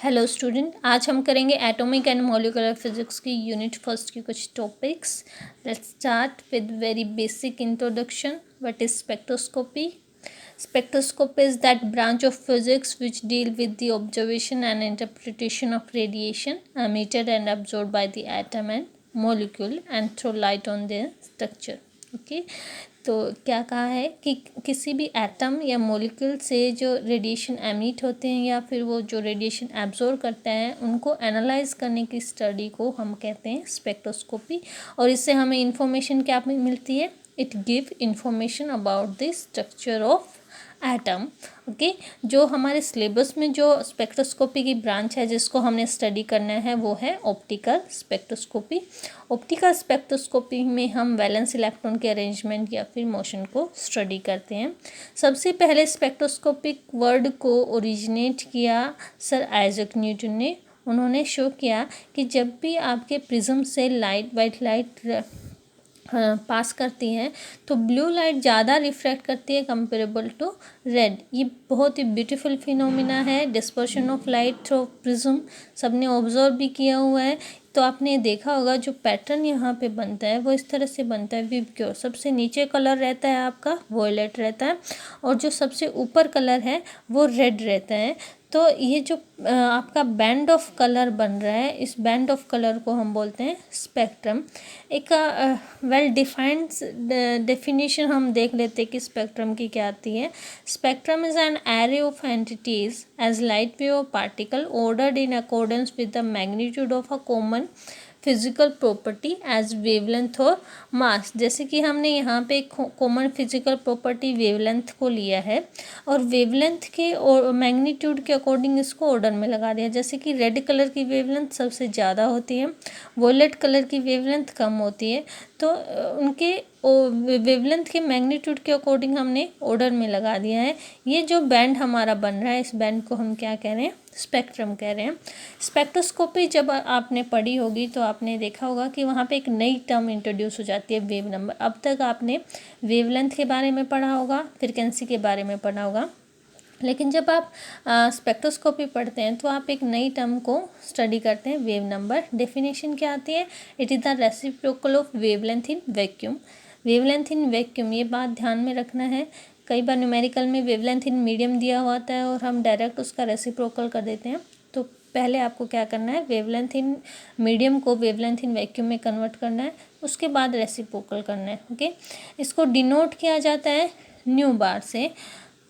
Hello student, आज हम करेंगे एटॉमिक एंड मॉलिक्यूलर फिजिक्स की यूनिट फर्स्ट की कुछ topics. Let's start with very basic introduction. What is spectroscopy? Spectroscopy is that branch of physics which deal with the observation and interpretation of radiation emitted and absorbed by the atom and molecule and throw light on their structure. Okay, तो क्या कहा है कि किसी भी atom या molecule से जो रेडिएशन एमिट होते हैं या फिर वो जो रेडिएशन एब्जॉर्ब करते हैं उनको एनालाइज करने की स्टडी को हम कहते हैं स्पेक्ट्रोस्कोपी। और इससे हमें इंफॉर्मेशन क्या मिलती है? It give information about the structure of atom. Okay, जो हमारे सिलेबस में जो स्पेक्ट्रोस्कोपी की ब्रांच है जिसको हमने स्टडी करना है वो है ऑप्टिकल स्पेक्ट्रोस्कोपी। ऑप्टिकल स्पेक्ट्रोस्कोपी में हम वैलेंस इलेक्ट्रॉन के अरेंजमेंट या फिर मोशन को स्टडी करते हैं। सबसे पहले स्पेक्ट्रोस्कोपिक वर्ड को ओरिजिनेट किया सर आइजैक न्यूटन ने। उन्होंने शो किया कि जब भी आपके प्रिज्म से वाइट लाइट पास करती हैं तो ब्लू लाइट ज़्यादा रिफ्रैक्ट करती है कंपेरेबल टू रेड। ये बहुत ही ब्यूटीफुल फिनोमिना है, dispersion of light through prism. सबने ऑब्जर्व भी किया हुआ है। तो आपने देखा होगा जो पैटर्न यहाँ पे बनता है वो इस तरह से बनता है। विव क्योर सबसे नीचे कलर रहता है आपका वॉयलेट रहता है और जो सबसे ऊपर कलर है वो रेड रहता है। तो ये जो आपका बैंड ऑफ कलर बन रहा है, इस बैंड ऑफ कलर को हम बोलते हैं स्पेक्ट्रम। एक वेल डिफाइंड डेफिनेशन हम देख लेते हैं कि स्पेक्ट्रम की क्या आती है। Spectrum is an array of entities as light wave और particle ordered in accordance with the magnitude of a common physical property as wavelength और मास। जैसे कि हमने यहाँ पे कॉमन फिजिकल प्रॉपर्टी वेवलेंथ को लिया है और वेवलेंथ के और मैग्नीट्यूड के अकॉर्डिंग इसको ऑर्डर में लगा दिया। जैसे कि रेड कलर की वेवलेंथ सबसे ज़्यादा होती है, वॉयलेट कलर की वेवलेंथ कम होती है। तो उनके वेवलेंथ के मैग्नीट्यूड के अकॉर्डिंग हमने ऑर्डर में लगा दिया है। ये जो बैंड हमारा बन रहा है इस बैंड को हम क्या कह रहे हैं? स्पेक्ट्रम कह रहे हैं। स्पेक्ट्रोस्कोपी जब आपने पढ़ी होगी तो आपने देखा होगा कि वहाँ पे एक नई टर्म इंट्रोड्यूस हो जाती है, वेव नंबर। अब तक आपने वेवलेंथ के बारे में पढ़ा होगा, फ्रीक्वेंसी के बारे में पढ़ा होगा, लेकिन जब आप स्पेक्ट्रोस्कोपी पढ़ते हैं तो आप एक नई टर्म को स्टडी करते हैं, वेव नंबर। डेफिनेशन क्या आती है? It is the reciprocal of wavelength in vacuum. Wavelength in vacuum, ये बात ध्यान में रखना है। कई बार न्यूमेरिकल में वेवलेंथ इन मीडियम दिया हुआ होता है और हम डायरेक्ट उसका रेसिप्रोकल कर देते हैं। तो पहले आपको क्या करना है? वेवलेंथ इन मीडियम को वेवलेंथ इन वैक्यूम में कन्वर्ट करना है, उसके बाद रेसिप्रोकल करना है। ओके, इसको डिनोट किया जाता है न्यू बार से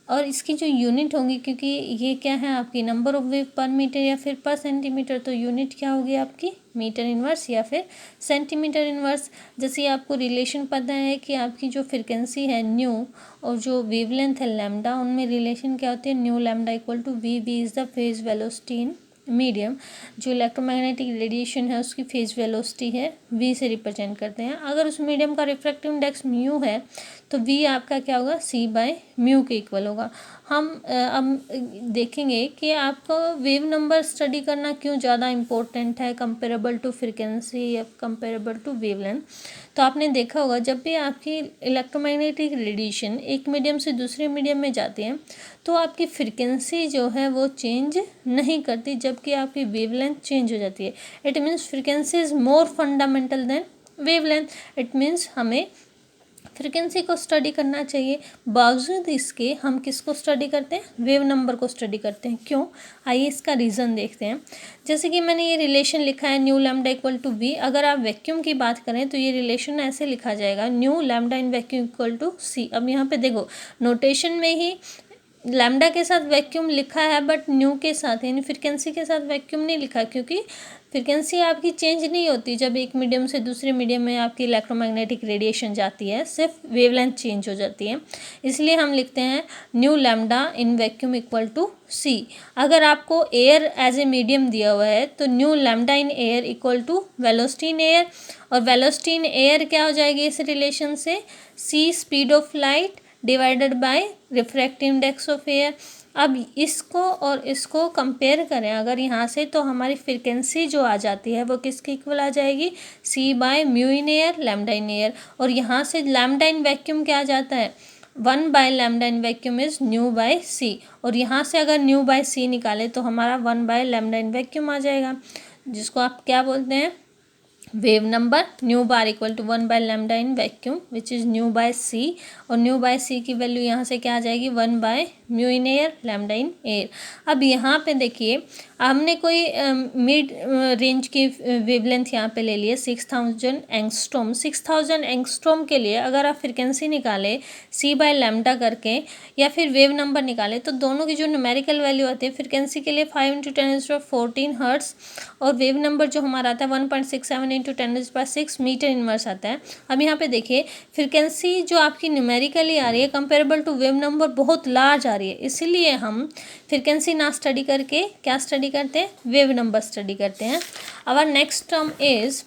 और इसकी जो यूनिट होगी, क्योंकि ये क्या है आपकी नंबर ऑफ वेव पर मीटर या फिर पर सेंटीमीटर, तो यूनिट क्या होगी आपकी? मीटर इनवर्स या फिर सेंटीमीटर इनवर्स। जैसे आपको रिलेशन पता है कि आपकी जो फ्रिक्वेंसी है न्यू और जो वेवलेंथ है लैम्डा, उनमें रिलेशन क्या होती है? Nu lambda equal to v. V is the phase velocity in medium. जो इलेक्ट्रोमैग्नेटिक रेडिएशन है उसकी फेज वेलोसिटी है, वी से रिप्रेजेंट करते हैं। अगर उस मीडियम का रिफ्रैक्टिव इंडेक्स म्यू है तो वी आपका क्या होगा? सी बाय म्यू के इक्वल होगा। हम अब देखेंगे कि आपको वेव नंबर स्टडी करना क्यों ज़्यादा इम्पोर्टेंट है कंपेरेबल टू फ्रिक्वेंसी या कंपेरेबल टू वेवलेंथ। तो आपने देखा होगा जब भी आपकी इलेक्ट्रोमैग्नेटिक रेडिएशन एक मीडियम से दूसरे मीडियम में जाती है तो आपकी फ्रिक्वेंसी जो है वो चेंज नहीं करती, जबकि आपकी वेवलेंथ चेंज हो जाती है। It means frequency is more fundamental then wavelength. It means हमें फ्रिक्वेंसी को स्टडी करना चाहिए। बावजूद इसके हम किसको स्टडी करते हैं? वेव नंबर को स्टडी करते हैं। क्यों? आइए इसका रीज़न देखते हैं। जैसे कि मैंने ये रिलेशन लिखा है nu lambda equal to v. अगर आप वैक्यूम की बात करें तो ये रिलेशन ऐसे लिखा जाएगा, nu lambda in vacuum equal to c. अब यहाँ पे देखो नोटेशन में ही लैम्डा के साथ वैक्यूम लिखा है बट न्यू के साथ यानी फ्रिक्वेंसी के साथ वैक्यूम नहीं लिखा, क्योंकि फ्रिक्वेंसी आपकी चेंज नहीं होती जब एक मीडियम से दूसरे मीडियम में आपकी इलेक्ट्रोमैग्नेटिक रेडिएशन जाती है, सिर्फ वेवलेंथ चेंज हो जाती है। इसलिए हम लिखते हैं nu lambda in vacuum equal to c. अगर आपको एयर एज ए मीडियम दिया हुआ है तो nu lambda in air equal to velocity in air, और वेलोसिटी इन एयर क्या हो जाएगी इस रिलेशन से? C speed of light divided by refractive index of air. अब इसको और इसको कंपेयर करें अगर यहाँ से तो हमारी फ्रिक्वेंसी जो आ जाती है वो किसके इक्वल आ जाएगी? C by mu in air, lambda in air. और यहाँ से लैम्डा इन वैक्यूम क्या आ जाता है? 1 by lambda in vacuum is nu by c, और यहाँ से अगर न्यू बाय सी निकाले तो हमारा 1 बाय लैम्डा इन वैक्यूम आ जाएगा, जिसको आप क्या बोलते हैं, wave number nu bar equal to 1 by lambda in vacuum which is nu by c, और न्यू बाय सी की वैल्यू यहाँ से क्या आ जाएगी, 1 bye mu in air lambda in air. अब यहाँ पे देखिए हमने कोई मिड रेंज की वेवलेंथ यहाँ पे ले लिए 6000 एंगस्ट्रॉम। 6000 एंगस्ट्रॉम के लिए अगर आप फ्रिक्वेंसी निकालें सी बाय लैम्डा करके या फिर वेव नंबर निकालें तो दोनों की जो न्यूमेरिकल वैल्यू आती है, फ्रिक्वेंसी के लिए 5 × 10⁻14 हर्ट्स और वेव नंबर जो हमारा आता है 1.67 × 10⁻6 मीटर इनवर्स आता है। अब यहाँ पे देखिए फ्रिक्वेंसी जो आपकी न्यूमेरिकली आ रही है कंपेरेबल टू वेव नंबर बहुत लार्ज आ रही है, इसीलिए हम फ्रिक्वेंसी ना स्टडी करके क्या स्टडी करते हैं, वेव नंबर स्टडी करते हैं। Our next term is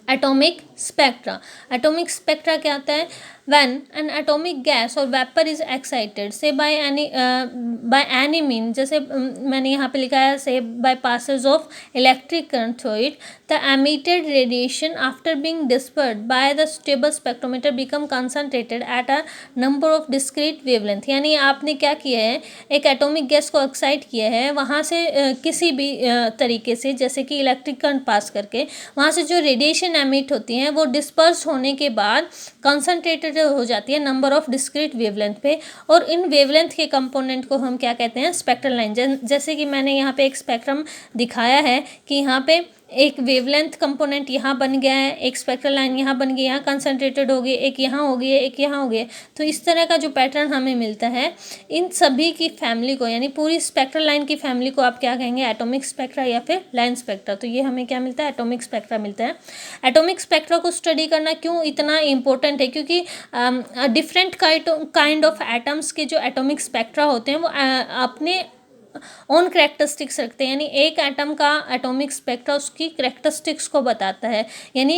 atomic spectra. Atomic spectra क्या आता है, when an atomic gas or vapor is excited say by any mean, जैसे मैंने यहाँ पे लिखा है say by passage of electric current through it, the emitted radiation after being dispersed by the stable spectrometer become concentrated at a number of discrete wavelength। यानी आपने क्या किया है, एक एटॉमिक गैस को एक्साइट किया है, वहाँ से किसी भी तरीके से जैसे कि इलेक्ट्रिक करंट पास करके वहाँ से जो रेडिएशन एमिट होती हैं वो डिस्पर्स होने के बाद कंसनट्रेटेड हो जाती है नंबर ऑफ डिस्क्रीट वेवलेंथ पे, और इन वेवलेंथ के कंपोनेंट को हम क्या कहते हैं, स्पेक्ट्रल लाइन। जैसे कि मैंने यहाँ पे एक स्पेक्ट्रम दिखाया है कि यहाँ पे एक वेवलेंथ कंपोनेंट यहाँ बन गया है, एक स्पेक्ट्रल लाइन यहाँ बन गई, यहाँ कंसनट्रेटेड हो गई, एक यहाँ हो गई है, एक यहाँ हो गई है। तो इस तरह का जो पैटर्न हमें मिलता है इन सभी की फैमिली को, यानी पूरी स्पेक्ट्रल लाइन की फैमिली को आप क्या कहेंगे, एटॉमिक स्पेक्ट्रा या फिर लाइन स्पेक्ट्रा। तो ये हमें क्या मिलता है, एटॉमिक स्पेक्ट्रा मिलता है। एटॉमिक स्पेक्ट्रा को स्टडी करना क्यों इतना इम्पोर्टेंट है, क्योंकि डिफरेंट काइंड ऑफ एटम्स के जो एटॉमिक स्पेक्ट्रा होते हैं वो अपने ओन करेक्टरिस्टिक्स रखते हैं, यानी एक एटम का एटॉमिक स्पेक्ट्रा उसकी करेक्टरिस्टिक्स को बताता है। यानी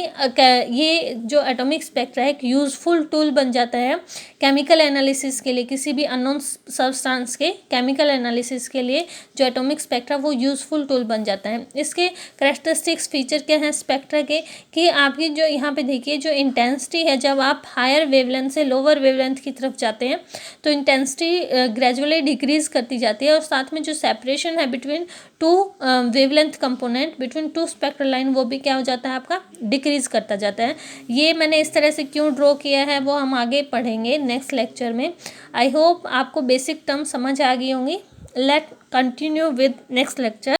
ये जो एटॉमिक स्पेक्ट्रा है एक यूज़फुल टूल बन जाता है केमिकल एनालिसिस के लिए, किसी भी अननोन सब्सटेंस के केमिकल एनालिसिस के लिए जो एटॉमिक स्पेक्ट्रा वो यूज़फुल टूल बन जाता है। इसके करेक्टरिस्टिक्स फीचर क्या हैं स्पेक्ट्रा के, कि आपकी जो यहाँ पे देखिए जो इंटेंसिटी है, जब आप हायर वेवलेंथ से लोअर वेवलेंथ की तरफ जाते हैं तो इंटेंसिटी ग्रेजुअली डिक्रीज करती जाती है, और साथ में जो सेपरेशन है between two wavelength component between two spectral line वो भी क्या हो जाता है, आपका डिक्रीज करता जाता है। ये मैंने इस तरह से क्यों ड्रॉ किया है वो हम आगे पढ़ेंगे नेक्स्ट लेक्चर में। आई होप आपको बेसिक टर्म समझ आ गई होंगी। Let continue with next lecture.